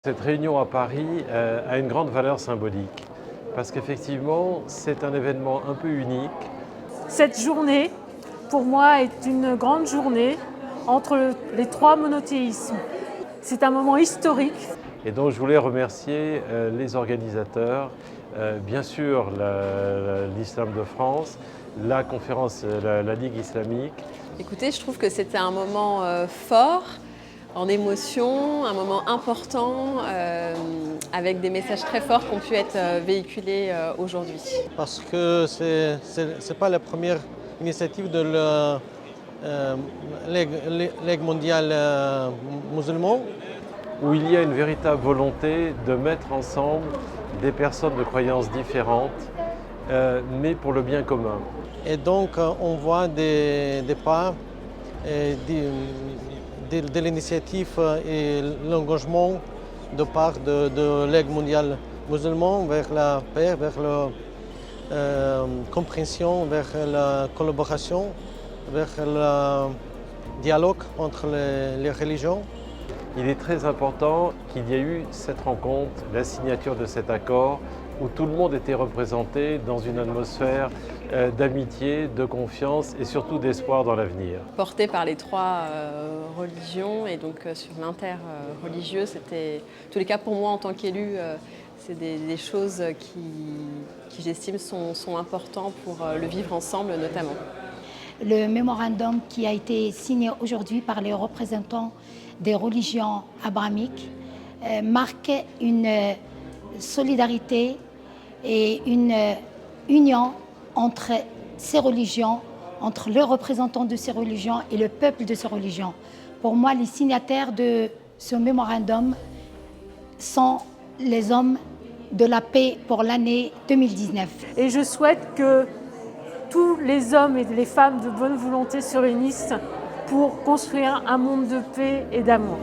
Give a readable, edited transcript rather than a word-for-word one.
Cette réunion à Paris a une grande valeur symbolique parce qu'effectivement, c'est un événement un peu unique. Cette journée, pour moi, est une grande journée entre les trois monothéismes. C'est un moment historique. Et donc, je voulais remercier les organisateurs, bien sûr l'Islam de France, la conférence, la Ligue islamique. Écoutez, je trouve que c'était un moment fort, en émotion, un moment important, avec des messages très forts qui ont pu être véhiculés aujourd'hui. Parce que ce n'est pas la première initiative de la Ligue mondiale musulmane. Où il y a une véritable volonté de mettre ensemble des personnes de croyances différentes, mais pour le bien commun. Et donc on voit des pas de l'initiative et l'engagement de part de la Ligue mondiale musulmane vers la paix, vers la compréhension, vers la collaboration, vers le dialogue entre les religions. Il est très important qu'il y ait eu cette rencontre, la signature de cet accord, où tout le monde était représenté dans une atmosphère d'amitié, de confiance et surtout d'espoir dans l'avenir. Porté par les trois religions et donc sur l'interreligieux, c'était, en tous les cas pour moi en tant qu'élu, c'est des choses qui j'estime sont importantes pour le vivre ensemble notamment. Le mémorandum qui a été signé aujourd'hui par les représentants des religions abrahamiques marque une solidarité et une union entre ces religions, entre les représentants de ces religions et le peuple de ces religions. Pour moi, les signataires de ce mémorandum sont les hommes de la paix pour l'année 2019. Et je souhaite que tous les hommes et les femmes de bonne volonté se réunissent pour construire un monde de paix et d'amour.